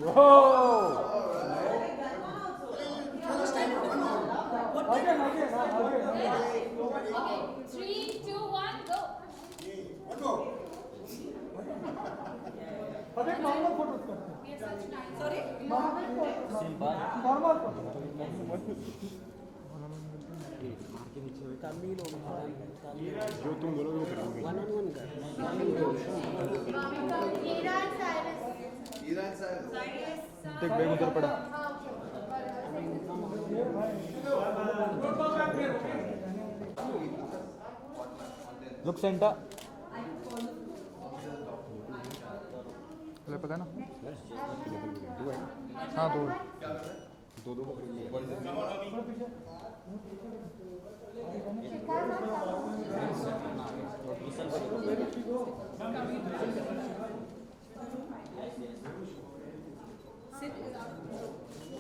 Three, two, one, go. अरे normal photos करते हैं. We are such nice. Sorry? Normal photo. जो तुम बोलोगे वो करेंगे। देख बैग उधर पड़ा। Look centre. पता ना? हाँ दो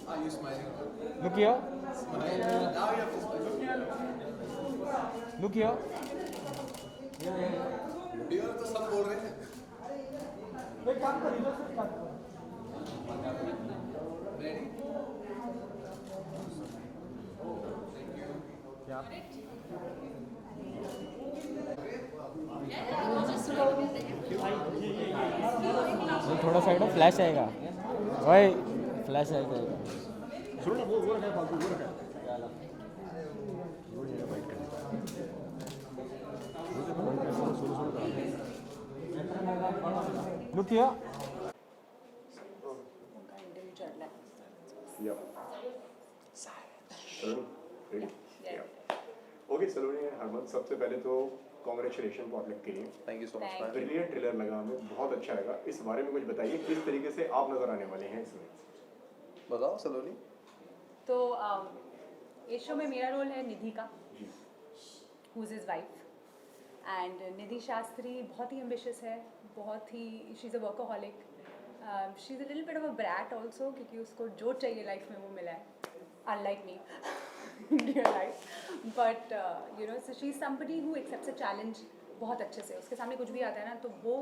Are you smiling? Look here. Smile. Now you have to smile. Look here. Here तो सब बोल रहे हैं. एक काम कर इधर से स्टार्ट कर. Ready? ये थोड़ा साइड में फ्लैश आएगा भाई, फ्लैश आएगा। सुनो ना, वो रखा है फालतू, वो रखा है। Look here. Okay Saloni and Harman, सबसे पहले तो कॉन्ग्रेचुलेशन पॉटलक के लिए। Thank you so much. Thank brilliant trailer लगा हमें, बहुत अच्छा लगा। इस बारे में कुछ बताइए, किस तरीके से आप नजर आने वाले हैं इसमें? बताओ सलोनी. तो इस शो में मेरा रोल है निधि का, who is his wife. And Nidhi Shastri बहुत ही एम्बिशियस है, बहुत ही, she is a workaholic. She is a little bit of a brat also, क्योंकि उसको जो चाहिए लाइफ में वो मिला है, unlike me in real life. But you know, so she's somebody who accepts a challenge बहुत अच्छे से. उसके सामने कुछ भी आता है ना तो वो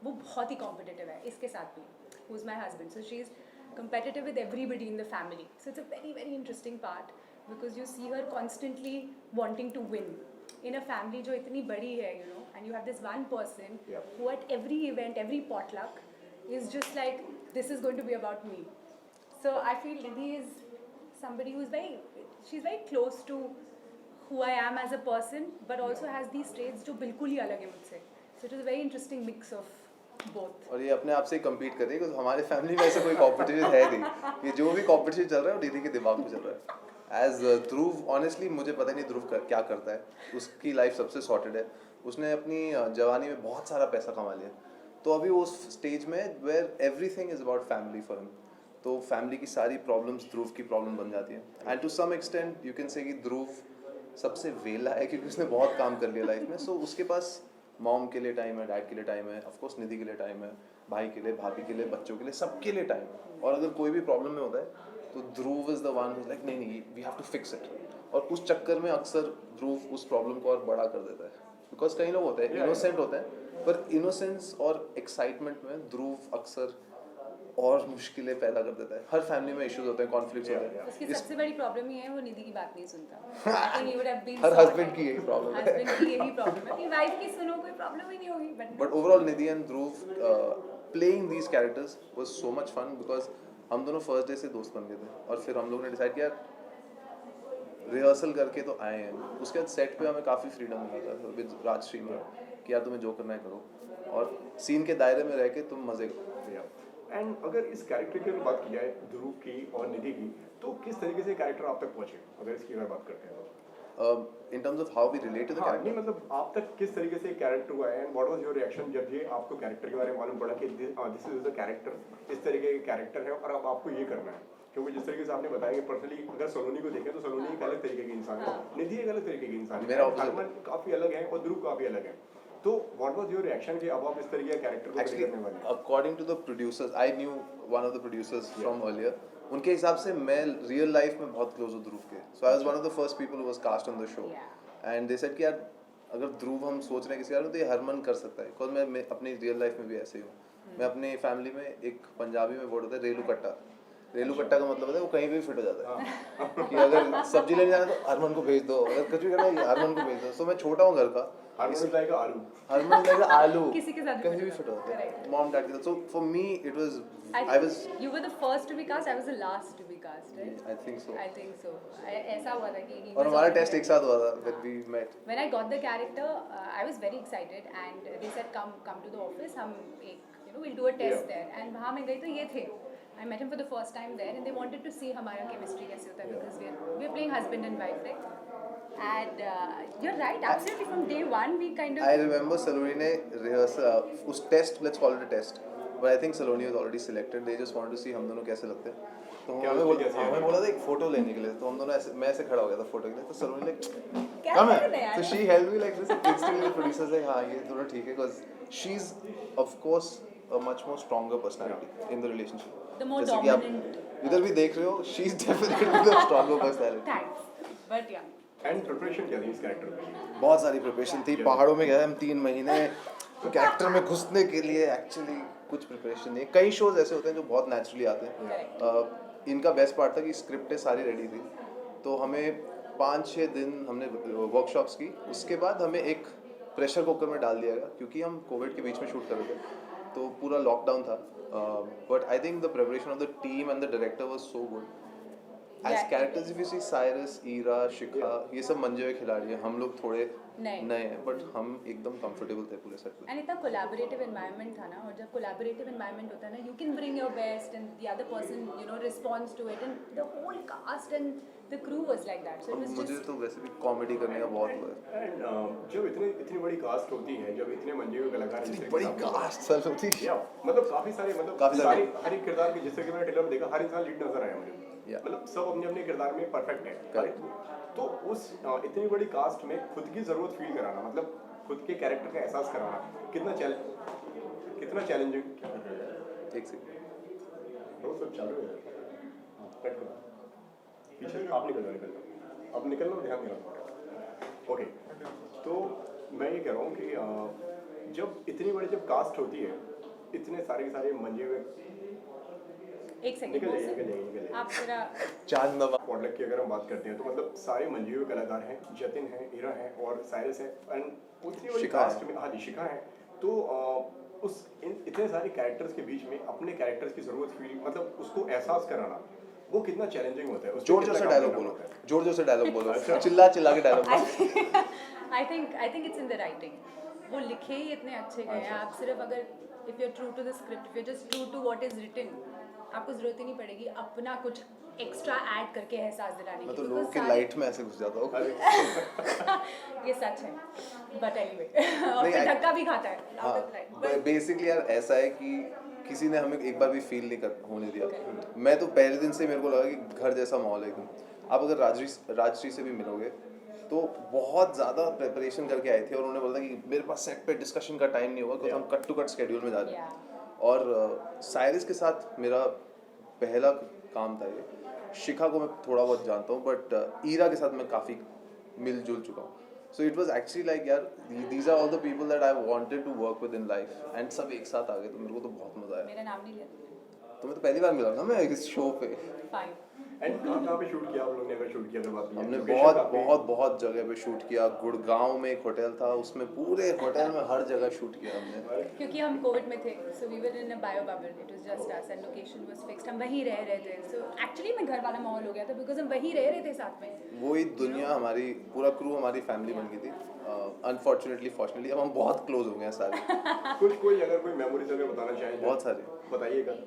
बहुत ही competitive है. इसके साथ भी, who's my husband, so she's competitive with everybody in the family. So it's a very very interesting part because you see her constantly wanting to win in a family जो इतनी बड़ी है, you know, and you have this one person who at every event, every potluck is just like, this is going to be about me. So I feel Nidhi is somebody who's she's very close to who I am as a person, but also has these traits जो बिल्कुल ही अलग है मुझसे. So it is a very interesting mix of both. और ये अपने आप से compete कर रही है, क्योंकि हमारे फैमिली में ऐसा कोई competition है नहीं. ये जो भी competition चल रहा है वो दीदी के दिमाग में चल रहा है. As ध्रुव, honestly मुझे पता नहीं ध्रुव क्या करता है. उसकी लाइफ सबसे सॉर्टेड है. उसने अपनी जवानी में बहुत सारा पैसा कमा लिया. तो अभी वो उस स्टेज में where everything is about family for him. तो फैमिली की सारी प्रॉब्लम्स ध्रुव की प्रॉब्लम बन जाती है. And to some extent you can say कि ध्रुव सबसे वेला है, क्योंकि उसने बहुत काम कर लिया लाइफ में. सो उसके पास मॉम के लिए टाइम है, डैड के लिए टाइम है, ऑफ कोर्स निधि के लिए टाइम है, भाई के लिए, भाभी के लिए, बच्चों के लिए, सबके लिए टाइम है. और अगर कोई भी प्रॉब्लम में होता है तो Dhruv is the one who is like नहीं we have to fix it. और उस चक्कर में अक्सर ध्रुव उस प्रॉब्लम को और बड़ा कर देता है. बिकॉज कई लोग होते हैं इनोसेंट होते हैं, पर इनोसेंस और एक्साइटमेंट में ध्रुव अक्सर और मुश्किलें पैदा कर देता है. हर फैमिली में इश्यूज होते हैं, कॉन्फ्लिक्ट्स होते हैं. उसकी सबसे बड़ी प्रॉब्लम ये है, वो निधि की बात नहीं सुनता. I think he would have been her sorted. Husband की यही प्रॉब्लम है. हस्बैंड की यही प्रॉब्लम है. अपनी वाइफ की सुनो, कोई प्रॉब्लम ही नहीं होगी. But overall Nidhi and Dhruv playing these characters was so much fun, because हम दोनों फर्स्ट डे से दोस्त बन गए थे. और फिर हम लोगों ने डिसाइड किया रिहर्सल करके तो आए हैं. उसके बाद सेट पे हमें काफ़ी फ्रीडम मिला था विद राजश्री में कि यार तुम्हें जो करना है करो, और सीन के दायरे में रह के तुम मज़े करो. एंड अगर इस कैरेक्टर की बात की जाए ध्रुव की और निधि की, तो किस तरीके से कैरेक्टर आप तक पहुंचे, अगर इसकी अगर बात करते हैं in terms of how we relate to the नहीं, कैरेक्टर. मतलब आप तक किस तरीके से कैरेक्टर हुआ है, and what was your reaction जब ये आपको कैरेक्टर के बारे में मालूम पड़ा कि दिस इज द कैरेक्टर, इस तरीके का कैरेक्टर है और अब आपको ये करना है. क्योंकि जिस तरीके से आपने बताया कि पर्सनली अगर सलोनी को देखें तो सलोनी एक अलग तरीके की इंसान है, निधि एक अलग तरीके की इंसान है, हरमन काफ़ी अलग है और ध्रुव काफ़ी अलग है. तो व्हाट वाज योर रिएक्शन कि अब आप इस तरीके का कैरेक्टर को प्ले करने वाले हैं? According to the producers, I knew one of the producers from earlier. उनके हिसाब से मैं रियल लाइफ में बहुत क्लोज हूँ ध्रुव के. So I was one of the first people who was cast on the show. And they said कि यार अगर ध्रुव हम सोच रहे हैं किसी कारण तो ये हरमन कर सकता है, बिकॉज मैं अपनी रियल लाइफ में भी ऐसे ही हूँ। मैं अपनी फैमिली में एक पंजाबी में वर्ड होता है रेलू कट्टा। रेलू कट्टा का मतलब होता है वो कहीं भी फिट हो जाता है कि अगर सब्जी लेने जाना तो हरमन को भेज दो, अगर कुछ भी करना है हरमन को भेज दो। तो मैं छोटा हूँ घर का, हरमन लाएगा आलू, हरमन लाएगा आलू, किसी के साथ भी कहीं भी fit फिट होता होता है। है, मॉम डैड के साथ। So for me it was I I was think you were the first to be cast. I was the last to be cast, right? I think so. I think so. ऐसा हुआ था कि he और was हमारा already test एक ready. साथ हुआ था when we met। When I got the character, I was very excited, and they said come to the office. हम एक we'll do a test there. And वहाँ मैं गई तो ये थे. I met him for the first time there, and they wanted to see हमारा chemistry कैसे होता है because we're playing husband and wife, right? And you're right, absolutely from day one we kind of. I remember Saloni ने rehearsal उस test, let's call it a test, but I think Saloni was already selected. They just wanted to see हम दोनों कैसे लगते हैं। तो हमें बोला था एक फोटो लेने के लिए, तो हम दोनों ऐसे, मैं ऐसे खड़ा हो गया था फोटो के लिए, तो सलोनी लाइक क्या कम कर रहे है, हैं तो she help me like this. Instantly producer से हाँ ये दोनों ठीक है, because she is of course a much more stronger personality in the relationship. The more जैसे कि आप dominant. इधर भी देख रहे हो, she is definitely the stronger personality. Thanks, but yeah. And preparation क्या थी इस कैरेक्टर में? बहुत सारी प्रिपरेशन थी, पहाड़ों में गए हम 3 महीने कैरेक्टर में घुसने के लिए। एक्चुअली कुछ प्रिपरेशन नहीं, कई शोज ऐसे होते हैं जो बहुत नेचुरली आते हैं। इनका बेस्ट पार्ट था कि स्क्रिप्टें सारी रेडी थी, तो हमें 5-6 दिन हमने वर्कशॉप्स की, उसके बाद हमें एक प्रेशर कुकर में डाल दिया गया क्योंकि हम कोविड के बीच में शूट कर रहे थे, तो पूरा लॉकडाउन था। But I think the preparation of the team and the director was so good. As Yeah. Characters if you see Cyrus, Ira, Shikha, ये सब मंजे हुए खिलाड़ी हैं, हम लोग थोड़े नए हैं, बट हम एकदम कंफर्टेबल थे पूरे सेट पे। एंड इतना कोलैबोरेटिव एनवायरनमेंट था ना, और जब कोलैबोरेटिव एनवायरनमेंट होता है ना, you can bring your best and the other person responds to it, and the whole cast and the crew was like that, so it was मुझे जस्ट तो वैसे भी कॉमेडी करने का बहुत हुआ है। एंड जब इतनी बड़ी कास्ट होती है, जब इतने मंजे हुए कलाकार जिस तरीके बड़ी से आपने- कास्ट सर होती है। या मतलब काफी सारे काफी सारे। हर एक किरदार के, जिस तरीके मैंने ट्रेलर में देखा, हर इंसान लीड नजर आया मुझे। Yeah. मतलब सब अपने अपने किरदार में परफेक्ट है, Correct. right? तो उस इतनी बड़ी कास्ट में खुद की जरूरत फील कराना, मतलब खुद के कैरेक्टर का एहसास कराना कितना चैलेंजिंग। एक सेकंड, वो सब चालू है, कट करो पीछे, आप निकलना, अब निकलना, ध्यान देना। ओके, तो मैं ये कह रहा हूँ कि जब इतनी बड़ी कास्ट होती है, इतने सारे के सारे मंजे हुए, एक सेकंड निकल जाइए। आप जरा चांद नवा पॉडलक की अगर हम बात करते हैं तो मतलब सारे मंजे हुए कलाकार हैं, जतिन है, ईरा है और साइरस है, एंड उतनी बड़ी शिखा कास्ट है। में, हाँ जी, शिखा है। तो इतने सारे कैरेक्टर्स के बीच में अपने कैरेक्टर्स की जरूरत फील, मतलब उसको एहसास कराना, वो कितना चैलेंजिंग होता है। उस पे जोर जोर कितना से काम डायलॉग करना बोलो, होता है। जोर जोर से डायलॉग बोलो, चिल्ला चिल्ला के डायलॉग बोलो। I think it's in the writing, वो लिखे ही इतने अच्छे गए हैं। आप सिर्फ अगर if you are true to the script, if you just true to what is written, आपको जरूरत ही नहीं पड़ेगी अपना कुछ एक्स्ट्रा ऐड करके एहसास दिलाने मैं की, तो लोगों because की सारे- लाइट में ऐसे घुस जाता हूँ। ये सच है, बट एनीवे और फिर धक्का भी खाता है out of line. हाँ, बेसिकली यार ऐसा है कि किसी ने हमें एक बार भी फील नहीं कर होने दिया। Correct. मैं तो पहले दिन से मेरे को लगा कि घर जैसा माहौल है एकदम। आप अगर राजश्री से भी मिलोगे तो बहुत ज़्यादा प्रिपरेशन करके आए थे, और उन्होंने बोला कि मेरे पास सेट पे डिस्कशन का टाइम नहीं होगा क्योंकि हम कट टू कट स्केड्यूल में जा रहे हैं। और साइरस के साथ मेरा पहला काम था ये। शिखा को मैं थोड़ा बहुत जानता हूँ, बट ईरा के साथ मैं काफ़ी मिलजुल चुका हूँ। So it was actually like यार, these are all the people that I wanted to work with in life, and सब एक साथ आ गए, तो मेरे को तो बहुत मज़ा आया। मेरा नाम नहीं लिया तुमने, तो मैं तो पहली बार मिला ना मैं इस शो पे। फाइन। एंड कहाँ पे शूट किया आप लोग ने, अगर शूट किया तो बात हमने Location बहुत काफी- बहुत बहुत जगह पे शूट किया। गुड़गांव में एक होटल था, उसमें पूरे होटल में हर जगह शूट किया हमने। क्योंकि हम कोविड में थे, so we were in a bio bubble, it was just us and location was fixed, हम वहीं रह रहे थे। सो एक्चुअली में घर वाला माहौल हो गया था बिकॉज हम वहीं रह रहे थे साथ में। वही दुनिया हमारी, पूरा क्रू हमारी फैमिली बन गई थी। अनफॉर्चुनेटली फॉर्चुनेटली अब हम बहुत क्लोज हो गए हैं सारे। कोई अगर कोई मेमोरीज अगर बताना चाहें बहुत सारे बताइएगा।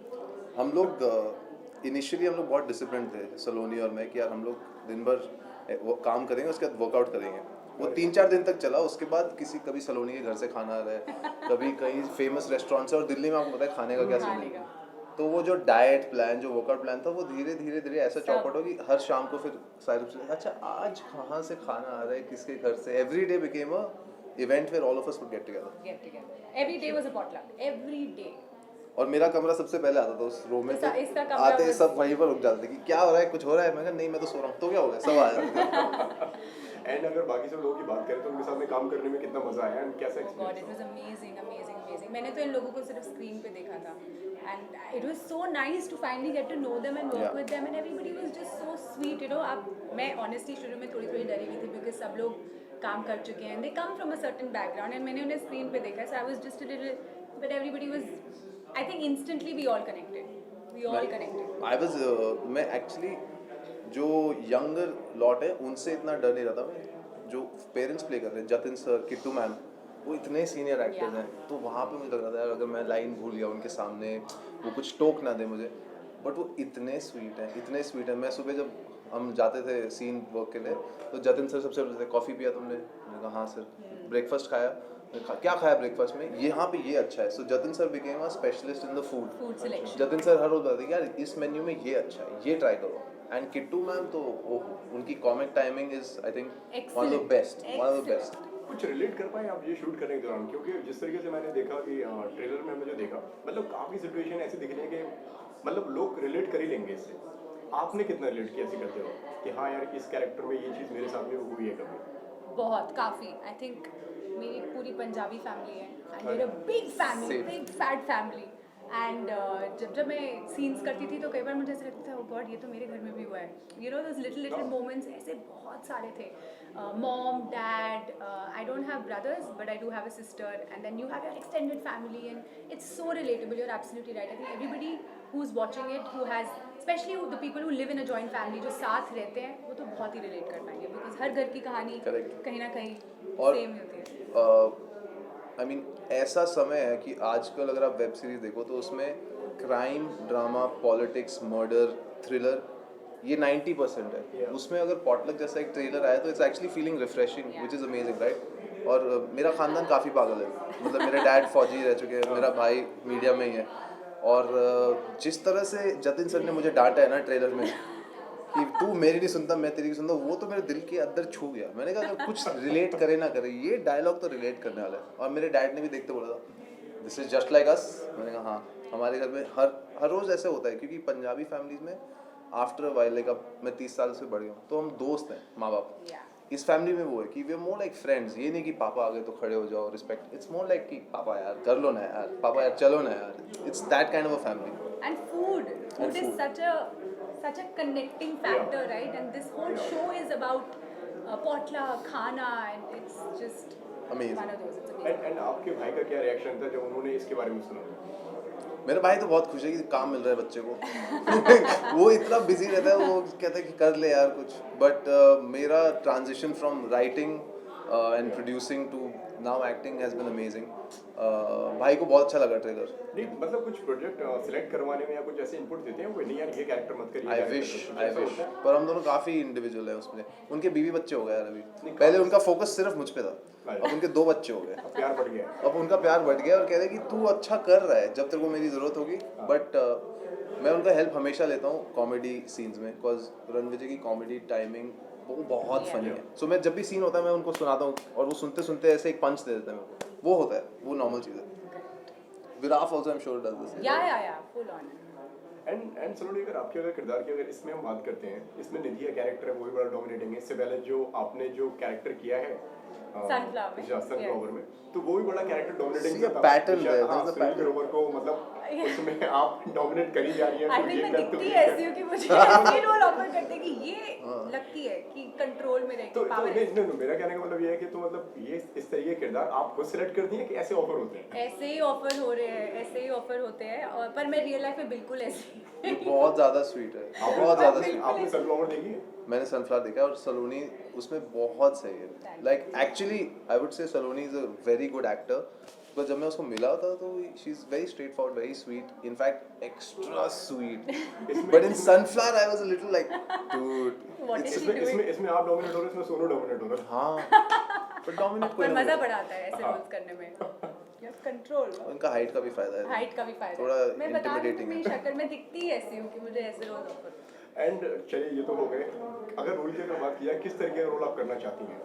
हम लोग इनिशियली हम लोग बहुत डिसिप्लिन थे, सलोनी और मैं, कि यार हम लोग दिन भर वो काम करेंगे, उसके बाद वर्कआउट करेंगे। वो 3-4 दिन तक चला, उसके बाद कभी सलोनी के घर से खाना आ रहा है, कभी कहीं फेमस रेस्टोरेंट से, और दिल्ली में आपको पता है खाने का क्या सीन है। तो वो जो डाइट प्लान, जो वर्कआउट प्लान था, वो धीरे धीरे ऐसा चौपट हो कि हर शाम को फिर साहिब से, अच्छा आज कहाँ से खाना आ रहा है, किसके घर से। Every day became a event where all of us would get together. Every day was a potluck, every day. और मेरा कमरा सबसे पहले आता था उस रूम में, इसका तो कमरा आते was- सब वहीं पर रुक जाते थे कि क्या हो रहा है, कुछ हो रहा है। मैं कहा नहीं, मैं तो सो रहा हूँ। तो क्या हो गया, सब आ जाते थे। एंड अगर बाकी सब लोगों की बात करें तो उनके साथ में काम करने में कितना मजा आया एंड कैसा God it experience was amazing amazing amazing मैंने तो इन लोगों को सिर्फ स्क्रीन पे देखा था and it was so nice to finally get to know them and work Yeah. With them and everybody was just so sweet you know अब मैं ऑनेस्टली शुरू में थोड़ी थोड़ी डरी हुई थी बिकॉज सब लोग काम कर चुके हैं they come from a certain background and मैंने उन्हें स्क्रीन पे देखा so I was just a little but everybody was I think instantly we all connected I was मैं एक्चुअली जो यंगर लॉट है उनसे इतना डर नहीं रहा था मैं जो पेरेंट्स प्ले कर रहे हैं जतिन सर किट्टू मैम वो इतने सीनियर एक्टर्स हैं तो वहाँ पे मुझे लग रहा था यार अगर मैं लाइन भूल गया उनके सामने वो कुछ टोक ना दे मुझे बट वो इतने स्वीट हैं मैं सुबह जब हम जाते थे सीन वर्क के लिए तो जतिन सर सबसे बोलते थे कॉफ़ी पिया तुमने मैंने कहा हाँ सर ब्रेकफास्ट खाया क्या खाया ब्रेकफास्ट में यहाँ पे ये अच्छा है so Jatin sir became a specialist in the food selection Jatin sir हर रोज बताते कि यार इस मेन्यू में ये अच्छा है ये ट्राई करो एंड किट्टू मैम तो उनकी comic timing is I think one of the best कुछ रिलेट कर पाए आप ये शूट करने के दौरान क्योंकि जिस तरीके से मैंने देखा कि ट्रेलर में मुझे देखा मतलब काफी सिचुएशन ऐसी दिख रही है कि मतलब लोग रिलेट कर ही लेंगे इससे आपने कितना रिलेट किया ऐसे करते हो कि हाँ यार इस कैरेक्टर में ये चीज़ मेरे साथ में हुई है कभी बहुत काफ़ी आई थिंक मेरी पूरी पंजाबी फैमिली है एंड मेरा big family big fat family and जब मैं सीन्स करती थी तो कई बार मुझे ऐसा लगता था ओ गॉड ये तो मेरे घर में भी हुआ है you know those little moments ऐसे बहुत सारे थे mom dad I don't have brothers but I do have a sister and then you have your extended family and it's so relatable you are absolutely right I think everybody who is watching it who has specially the people who live in a joint family जो साथ रहते हैं वो तो बहुत ही relate कर पाएंगे because हर घर की कहानी Correct. कहीं ना कहीं और सेम होती है आई मीन ऐसा समय है कि आजकल अगर आप वेब सीरीज देखो तो उसमें crime drama politics murder thriller ये 90% है उसमें अगर पॉटलक जैसा एक ट्रेलर आया तो it's actually feeling refreshing which is amazing right और मेरा खानदान काफ़ी पागल है मतलब मेरे डैड फौजी रह चुके हैं मेरा भाई मीडिया में ही है और जिस तरह से जतिन सर ने मुझे डांटा है ना ट्रेलर में कि तू मेरी नहीं सुनता मैं तेरी सुनता वो तो मेरे दिल के अंदर छू गया मैंने कहा अगर कुछ रिलेट करे ना करे ये डायलॉग तो रिलेट करने वाला है और मेरे डैड ने भी देखते बोला था this is just like us मैंने कहा हाँ हमारे घर में हर रोज़ ऐसे होता है क्योंकि पंजाबी फैमिलीज में आफ्टर अ वाइल लाइक अब मैं 30 साल से बढ़ गया हूँ तो हम दोस्त हैं माँ बाप इस फैमिली में वो है कि we are more like friends ये नहीं कि पापा आ गए तो खड़े हो जाओ रिस्पेक्ट इट्स मोर लाइक कि पापा यार कर लो ना यार पापा यार चलो ना यार it's that kind of a family and food is such a connecting factor right and this whole show is about potluck khana and it's just Amazing. one of those it's amazing and आपके भाई का क्या reaction था जब उन्होंने इसके बारे में सुना मेरा भाई तो बहुत खुश है कि काम मिल रहा है बच्चे को वो इतना बिजी रहता है वो कहता है कि कर ले यार कुछ बट मेरा transition from writing and producing to now acting has been amazing भाई को बहुत अच्छा लगा ट्रेलर नहीं मतलब कुछ प्रोजेक्ट सिलेक्ट करवाने में या कुछ ऐसे इनपुट देते हैं वो नहीं यार ये कैरेक्टर मत करिए आई विश पर हम दोनों काफ़ी इंडिविजुअल है उसमें उनके बीवी बच्चे हो गए यार अभी पहले उनका फोकस सिर्फ मुझ पे था अब उनके 2 बच्चे हो गए प्यार बढ़ गया अब उनका प्यार बढ़ गया और कह रहे हैं कि तू अच्छा कर रहा है जब तक वो मेरी ज़रूरत होगी बट मैं उनका हेल्प हमेशा लेता हूँ कॉमेडी सीन्स में बिकॉज रणविजय की कॉमेडी टाइमिंग वो बहुत फनी है सो मैं जब भी सीन होता है मैं उनको सुनाता हूँ और वो सुनते सुनते ऐसे एक पंच दे देते हैं मेरे को वो होता है वो नॉर्मल चीज़ है Viraf also I am sure does this yeah full on and Saloni अगर आपके अगर किरदार की अगर इसमें हम बात करते हैं इसमें निधि का कैरेक्टर है वो भी बड़ा डोमिनेटिंग है इससे पहले जो आपने जो कैरेक्टर किया है सनफ्लावर में तो वो भी बड़ा कैरेक्टर डोमिनेटिंग था पैटर्न है there's a pattern ग्रोवर को मतलब उसमें आप डोमिनेट करी जा रही हैं आई थिंक मैं दिखती ऐसी हूँ कि मुझे ऐसी रोल ऑफर करते हैं कि ये लगती है कि कंट्रोल में रहती तो पावर नहीं मेरा कहने का मतलब ये है कि तो मतलब ये इस तरीके के किरदार आप खुद सिलेक्ट करती हैं कि ऐसे ऑफर होते हैं ऐसे ही ऑफर हो रहे हैं ऐसे ही ऑफर होते हैं और पर मैं रियल लाइफ में बिल्कुल ऐसी ये बहुत ज़्यादा स्वीट है बहुत ज़्यादा स्वीट आपने सनफ्लावर देखी है मैंने सनफ्लावर देखा और सलोनी उसमें बहुत सही है like actually I would say Saloni is a very good actor तो जब मैं उसको मिला था तो she is very straight forward very sweet in fact extra sweet but in sunflower I was a little like dude इसमें आप डोमिनेट हो रहे हो इसमें सोनू डोमिनेट हो रहा है हाँ पर डोमिनेट कोई पर नहीं मजा होता। बड़ा आता है ऐसे रोल्स करने में यू कंट्रोल उनका हाइट का भी फायदा है हाइट का भी फायदा थोड़ा है मैं बता रही हूँ intimidating मेरी है। शक्ल में दिखती ही ऐसी हूँ कि मुझे ऐसे रोल ऑफर एंड चलिए ये तो हो गए अगर रोल की अगर बात किया किस तरीके का रोल आप करना चाहती हैं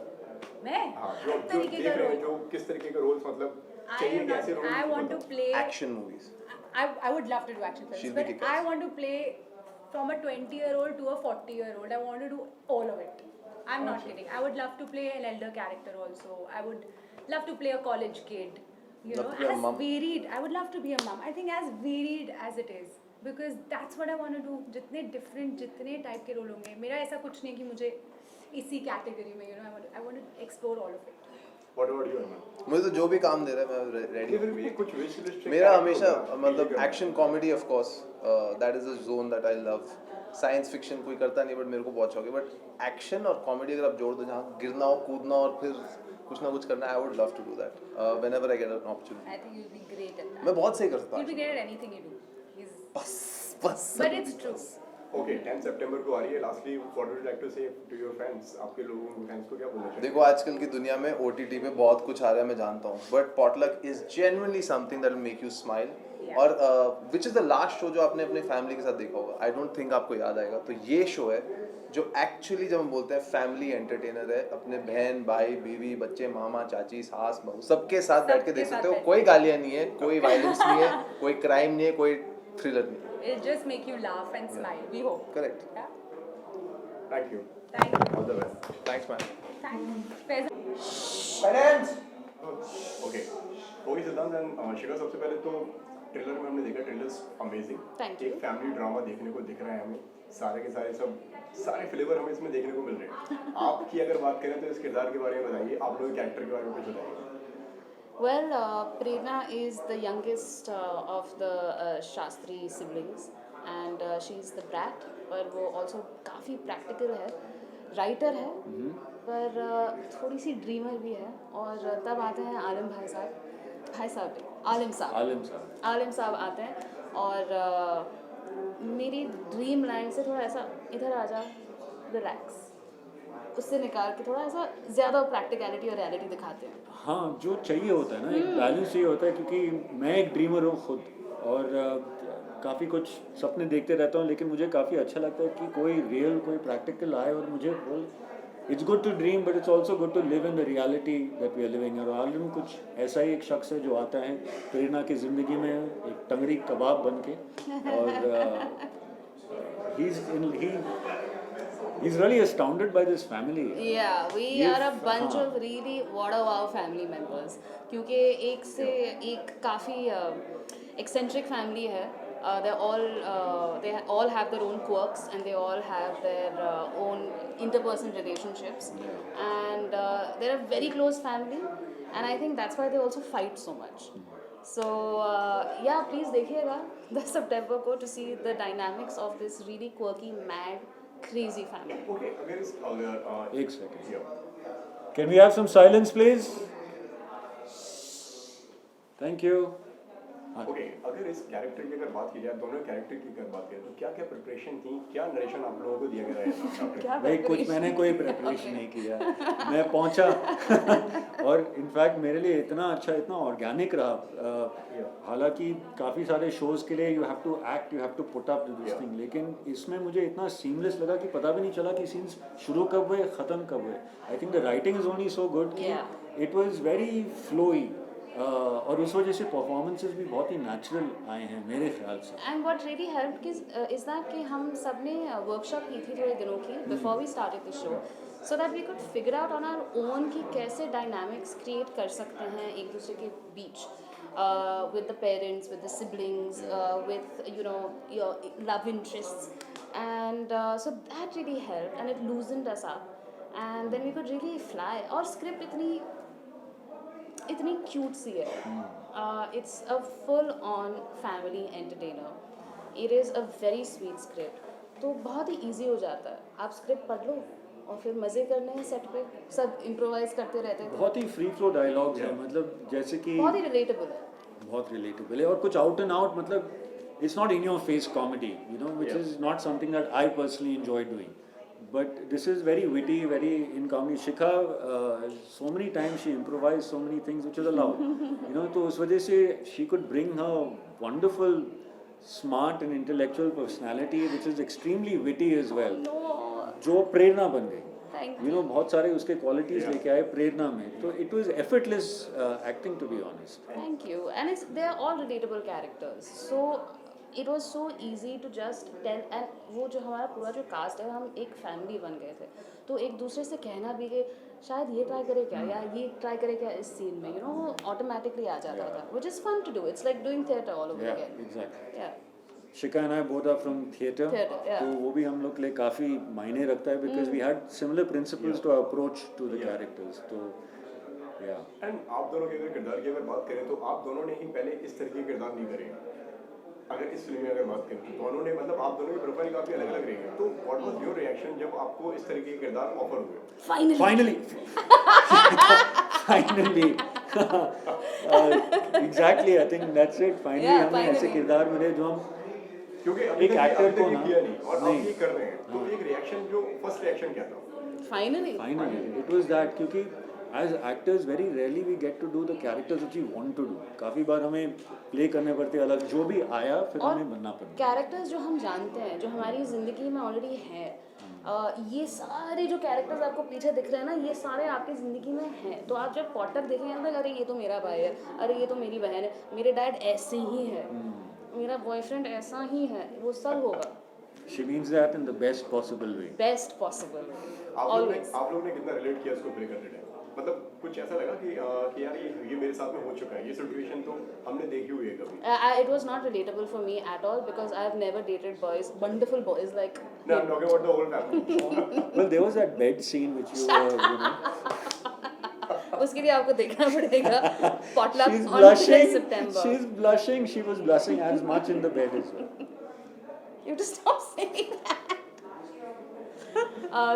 मैं हाँ जो हर जो तरीके देख का रहे हैं रोल जो किस तरीके के रोल्स मतलब चाहिए कि ऐसे role I want to play action movies I would love to do action films, She'll be but kick-ass. I want to play from a 20-year-old to a 40-year-old. I want to do all of it. I'm not kidding. I would love to play an elder character also. I would love to play a college kid. You Love know, to play a as mom. varied. I would love to be a mom. I think as varied as it is, because that's what I want to do. जितने different, जितने type के role होंगे, मेरा ऐसा कुछ नहीं कि मुझे इसी category में, you know, I want to explore all of it. What about you, Arman? मुझे तो जो भी काम दे रहा है मैं रेडी फिर भी कुछ wish list मेरा character हमेशा होगा, मतलब ये करना है। Action comedy of course that is a zone that I love science fiction कोई करता नहीं बट मेरे को बहुत शौक है बट एक्शन और कॉमेडी अगर आप जोड़ दो जहाँ गिरना हो कूदना और फिर कुछ ना कुछ करना I would love to do that whenever I get an opportunity I think you'll be great at that. मैं बहुत सही कर सकता You'll be हूँ great at anything you do. He's, बस but it's true. Okay, 10 सितंबर को आ रही है. Lastly, what would you like to say to your fans? आपके लोगों फैंस को क्या बोलना चाहिए? देखो आजकल की दुनिया में OTT पे बहुत कुछ आ रहा है मैं जानता हूँ but potluck is genuinely something that will make you smile Yeah. और which is the last show जो आपने अपने फैमिली के साथ देखा होगा आई डोंट थिंक आपको याद आएगा तो ये शो है जो एक्चुअली जब हम बोलते हैं फैमिली एंटरटेनर है अपने बहन भाई बीवी बच्चे मामा चाची सास बहू सबके साथ बैठ के देख सकते हो कोई गालियाँ नहीं है कोई वायलेंस नहीं है कोई क्राइम नहीं है कोई थ्रिलर नहीं है It'll just make you laugh and smile. We hope. Correct Yeah. Thank you. Thank you. All the best. Thanks man Thanks. Faizan. Parents Okay. Okay, सिद्धांत एंड शिखा सबसे पहले तो ट्रेलर में हमने देखा ट्रेलर्स अमेजिंग Thank you. एक family drama देखने को दिख रहा है हमें सारे के सारे सब सारे फ्लेवर हमें इसमें देखने को मिल रहे हैं आपकी अगर बात करें तो इस किरदार के बारे में बताइए आप लोगों के कैरेक्टर के बारे में कुछ बताइए Well, Prerna is the youngest of the Shastri siblings, and she's the brat. पर वो also काफ़ी practical है, writer है, पर थोड़ी सी dreamer भी है. और तब आते हैं आलिम भाई साहब आलिम साहब आते हैं और मेरी ड्रीम लाइन से थोड़ा ऐसा इधर आ जा रिलैक्स उससे निकाल के थोड़ा ऐसा ज़्यादा प्रैक्टिकलिटी और रियलिटी दिखाते हैं. हाँ जो चाहिए होता है ना एक बैलेंस चाहिए होता है क्योंकि मैं एक ड्रीमर हूँ खुद और काफ़ी कुछ सपने देखते रहता हूँ लेकिन मुझे काफ़ी अच्छा लगता है कि कोई रियल कोई प्रैक्टिकल आए और मुझे बोल it's good to dream but it's also good to live in the reality that we are living और आलिम कुछ ऐसा ही एक शख्स है जो आता है प्रेरणा की ज़िंदगी में एक टंगरी कबाब बन के और he's really astounded by this family. Yeah, we are a bunch of really wow family members. क्योंकि एक से एक काफ़ी eccentric family है. They all have their own quirks and they all have their own interpersonal relationships. And they're a very close family. And I think that's why they also fight so much. So yeah, please देखिएगा 10 September को to see the dynamics of this really quirky, mad, crazy family. Okay अगर एक second. Can we have some silence, please? Thank you. Okay अगर इस character की अगर बात की जाए दोनों कैरेक्टर की अगर बात करें तो क्या क्या प्रिपरेशन थी क्या नरेशन आप लोगों को दिया गया है क्या भाई कुछ मैंने कोई प्रिपरेशन नहीं किया मैं पहुंचा और इनफैक्ट मेरे लिए इतना अच्छा इतना ऑर्गेनिक रहा हालांकि काफ़ी सारे शोज़ के लिए you have to act you have to put up this thing लेकिन इसमें मुझे इतना सीमलेस लगा कि पता भी नहीं चला कि सीन्स शुरू कब हुए ख़त्म कब हुए आई think the writing is only so good कि इट वाज वेरी फ्लोई और उस वजह से परफॉर्मेंसेस भी बहुत ही नेचुरल आए हैं मेरे ख्याल से. And what really helped is that कि हम सब ने वर्कशॉप की थी थोड़े दिनों की before we started the show, so that we could figure out on our own कि कैसे dynamics create कर सकते हैं एक दूसरे के बीच. With the parents, with the siblings, with your love interests, and so that really helped and it loosened us up, and then we could really fly. और script इतनी क्यूट सी है. It's a full-on family entertainer. It is a very sweet script. तो बहुत ही easy हो जाता है. आप script पढ़ लो और फिर मज़े करने हैं सेट पे सब इम्प्रोवाइज करते रहते थे. बहुत ही फ्री फ्लो डायलॉग्स हैं मतलब जैसे कि बहुत ही रिलेटेबल है. बहुत रिलेटेबल है और कुछ आउट एंड आउट मतलब it's not in your face comedy which is not something that I personally enjoy doing but this is very witty very in comedy Shikha so many times she improvised so many things which is allowed तो उस वजह से she could bring her wonderful smart and intellectual personality which is extremely witty as well जो प्रेरणा बन गई बहुत सारे उसके qualities लेके आए प्रेरणा में तो it was effortless acting to be honest. Thank you. And they are all relatable characters. So it was so easy to just tell, and वो जो हमारा पूरा जो कास्ट है हम एक फैमिली बन गए थे, तो एक दूसरे से कहना भी कि शायद ये ट्राई करे क्या या ये ट्राई करे क्या इस सीन में, यू नो, वो ऑटोमेटिकली आ जाता था, which is fun to do. It's like doing theatre all over Yeah, again. exactly. या Shika and I both are from theatre, Theatre, yeah. तो वो भी हम लोग के लिए काफ़ी मायने रखता है because we had similar principles to approach to the characters. तो yeah. एंड आप दोनों के अगर किरदार की अगर बात करें तो आप दोनों ने ही पहले इस तरह के किरदार नहीं करे. अगर इस फिल्म में अगर बात करें तो दोनों ने मतलब आप दोनों की प्रोफाइल काफ़ी अलग अलग रही है. तो व्हाट वाज योर रिएक्शन जब आपको इस तरह के किरदार ऑफर हुए? Finally Finally. Exactly, I think that's it. Finally Yeah, हमें ऐसे finally. किरदार मिले जो हम क्योंकि अभी एक तक actor अभी तक को ये ना- किया नहीं और आप नहीं। ये कर रहे हैं, तो एक रिएक्शन जो फर्स्ट रिएक्शन क्या था? Finally finally it was that क्योंकि as actors very rarely we get to do the characters which we want to do. काफ़ी बार हमें प्ले करने पड़ते हैं अलग, जो भी आया फिर और हमें बनना पड़ता. कैरेक्टर्स जो हम जानते हैं, जो हमारी ज़िंदगी में ऑलरेडी हैं, ये सारे जो कैरेक्टर्स आपको पीछे दिख रहे हैं ना, ये सारे आपकी ज़िंदगी में हैं. तो आप जब पॉटर देखेंगे ना, अरे ये तो मेरा भाई है, अरे ये तो मेरी बहन है, मेरे डैड ऐसे ही है, मेरा बॉयफ्रेंड ऐसा ही है, वो सब होगा She means that in the best possible way. Best possible always. आप लोग ने कितना रिलेट किया इसको प्ले करते टाइम? मतलब कुछ ऐसा लगा कि यार ये मेरे साथ में हो चुका है, ये सिचुएशन तो हमने देखी हुई है कभी. It was not relatable for me at all because I have never dated boys, wonderful boys like No, I'm talking about the whole family. Well, there was that bed scene which you know. उसके लिए आपको देखना पड़ेगा potluck She's on blushing. September. She's blushing. She was blushing as much in the bed as well. You have to stop saying that.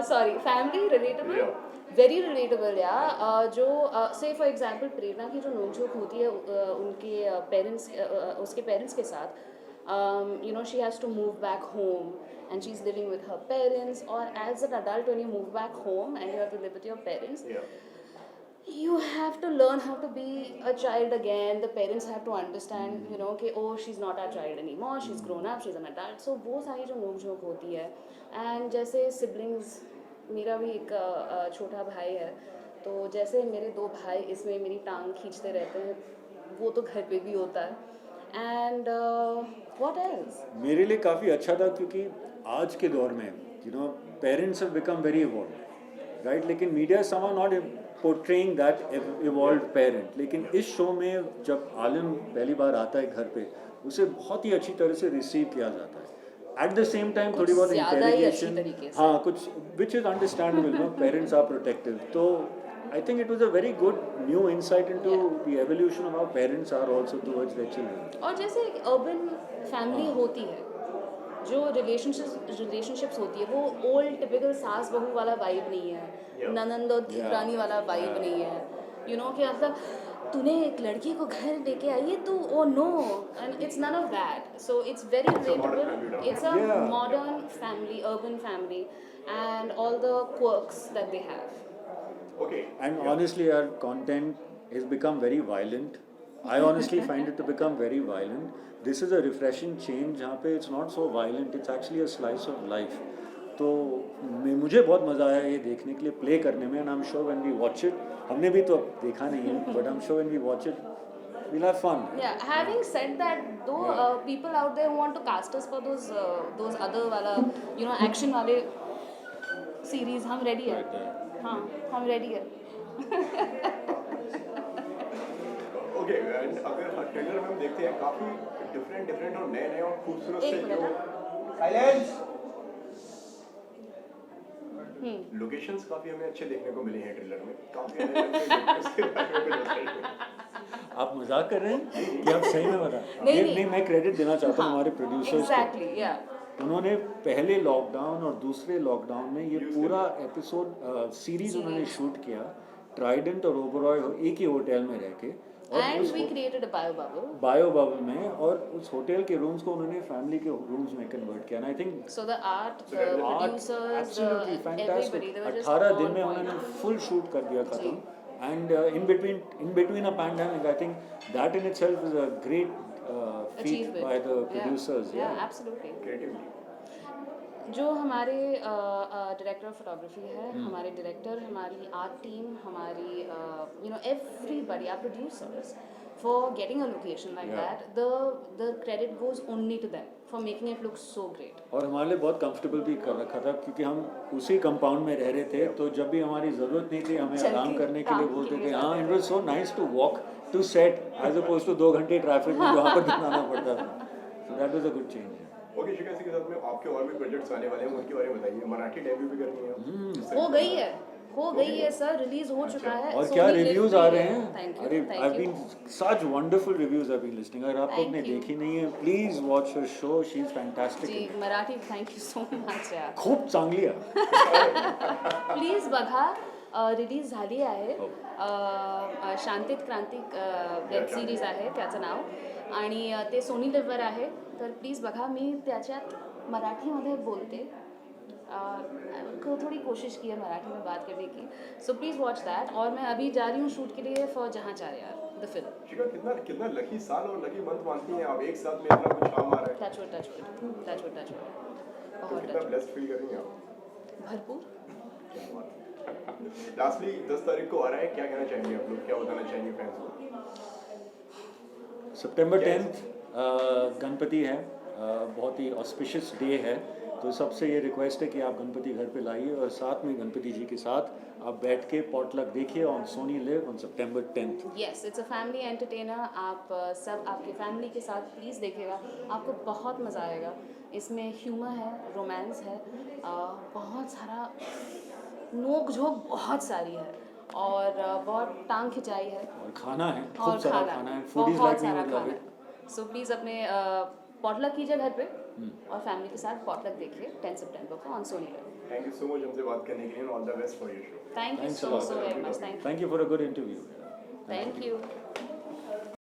Sorry, family relatable. Yeah. Very relatable, yeah. जो say for example प्रेरणा की जो नोकझोंक होती है उनके parents उसके parents के साथ, you know, she has to move back home and she's living with her parents, or as an adult when you move back home and you have to live with your parents, Yeah. you have to learn how to be a child again. The parents have to understand, you know, कि oh she's not our child anymore, she's grown up, she's an adult. So वो सारी जो नोक-झोंक होती है. And जैसे siblings, मेरा भी एक छोटा भाई है, तो जैसे मेरे दो भाई इसमें मेरी टांग खींचते रहते हैं, वो तो घर पे भी होता है. And what else? मेरे लिए काफ़ी अच्छा था क्योंकि आज के दौर में you know parents have become very evolved, right? लेकिन media is somehow not portraying that evolved parent. लेकिन इस शो में जब आलिम पहली बार आता है घर पे, उसे बहुत ही अच्छी तरह से रिसीव किया जाता है. At the same time थोड़ी बहुत ज़्यादा ही अच्छी interrogation, तरीके से. हाँ कुछ which is understandable, you know, parents are protective. तो I think it was a very good new insight into the evolution of how parents are also towards their children. और जैसे एक अर्बन फैमिली होती है, जो रिलेशनशिप्स होती है, वो ओल्ड टिपिकल सास बहू वाला वाइब नहीं है, ननंद और रानी वाला वाइब नहीं है. यू नो कि मतलब तूने एक लड़की को घर लेके आई है, तो oh no, and it's none of that. So it's very relatable. It's a modern family, urban family, and all the quirks that they have. Okay. And honestly, our content has become very violent. I honestly find it to become very violent. This is a refreshing change जहाँ पे it's not so violent, it's actually a slice of life. तो मुझे बहुत मज़ा आया ये देखने के लिए, प्ले करने में, and I'm sure when we watch it, हमने भी तो देखा नहीं है, but I'm sure when we watch it, we'll have fun. Yeah, having said that, though, people out there who want to cast us for those other वाला, you know, action वाले series, हम ready है. हाँ, हम ready है. Okay, and अगर trailer में हम देखते हैं काफी डिफरेंट और नए और खूबसूरत से एक मिनट, जो साइलेंस. लोकेशंस काफी हमें अच्छे देखने को मिले हैं ट्रेलर में. काफी अलग उसके बारे में कुछ बताइए. आप मजाक कर रहे हैं कि आप सही में बता? नहीं, मैं क्रेडिट देना चाहता हूँ हमारे प्रोड्यूसर्स को. Exactly, yeah. उन्होंने पहले लॉकडाउन और दूसरे लॉकडाउन में ये पूरा एपिसोड सीरीज उन्होंने शूट किया, ट्राइडेंट और ओबरॉय एक ही होटल में रह के, और And we created a bio bubble. Bio bubble में, और उस होटल के रूम्स को उन्होंने फैमिली के रूम्स में कन्वर्ट किया. I think So the art, the producers, absolutely everybody, fantastic. they were just 18 on दिन में point. उन्होंने फुल शूट कर दिया खत्म. And in between a pandemic, I think that in itself is a great feat Achievement. by the Yeah. producers. Yeah, absolutely. Creatively जो हमारे director of photography है, हमारे डायरेक्टर, हमारी आर्ट टीम, हमारी you know everybody, our producers, for getting a location like Yeah. that, the credit goes only to them for making it look so great. और हमारे लिए बहुत कंफर्टेबल भी कर रखा था क्योंकि हम उसी कंपाउंड में रह रहे थे, तो जब भी हमारी ज़रूरत नहीं थी हमें चल आराम के करने के काम लिए के बोलते लिए थे हाँ, जाते it was so nice to walk to set as opposed to 2 घंटे ट्रैफिक में जहाँ पर दिखाना पड़ता था, so that was a good change. Okay Shikha के साथ में आपके और भी प्रोजेक्ट्स आने वाले हैं, उनके बारे में बताइए। मराठी डेब्यू भी करनी है, हो गई है सर, रिलीज हो चुका है। और क्या रिव्यूज आ रहे हैं, थैंक अरे you, I thank been you. Such wonderful reviews I been listening, अगर आप लोग ने Thank you. देखी नहीं है please watch her show, she is जी fantastic, Marathi, thank you so much यार. खूप चांगली आहे. प्लीज बघा, रिलीज झाली आहे. हो. शांतीत क्रांतिक वेब सिरीज आहे त्याचं नाव, आणि ते सोनी लिव्हवर आहे, तर प्लीज बघा. मी त्याच्यात मराठीमध्ये बोलते, थोड़ी कोशिश की है मराठी में बात करने की, सो प्लीज़ वॉच दैट. और मैं अभी जा रही हूँ शूट के लिए फॉर जहाँ चार यार, द फिल्म. शिखा कितना लकी साल और लकी मंथ मानती हैं आप, एक साथ में इतना कुछ काम आ रहा है, टचवुड टचवुड टचवुड टचवुड, तो बहुत कितना टचवुड, ब्लेस्ड फील कर रही हैं आप? भरपूर. लास्टली 10 तारीख को आ रहा है, क्या कहना चाहेंगे आप लोग, क्या बताना चाहेंगे फैंस को? सितंबर 10th गणपति है, बहुत ही ऑस्पिशियस डे है, तो सबसे ये रिक्वेस्ट है कि आप गणपति घर पे लाइए और साथ में गणपति जी के साथ आप बैठ के पॉटलक देखिए on Sony live on September 10th. Yes, it's a family entertainer. आप सब आपके फैमिली के साथ प्लीज़ देखिएगा, आपको बहुत मज़ा आएगा. इसमें ह्यूमर है, रोमांस है, बहुत सारा नोक झोंक बहुत सारी है, और बहुत टांग खिंचाई है, और खाना है, और खूब सारा खाना है, फूडीज बहुत लाइक मी सारा वुड खाना लव है. इट. सो प्लीज़ अपने पॉटलक कीजिए घर पे, और फैमिली के साथ पॉटलक देखिए 10 सितंबर को on Sony live. Thank you so much हमसे बात करने के लिए, all the best for your show. Thank you Thanks a so lot. So very much. Thank Thank you for a good interview. You.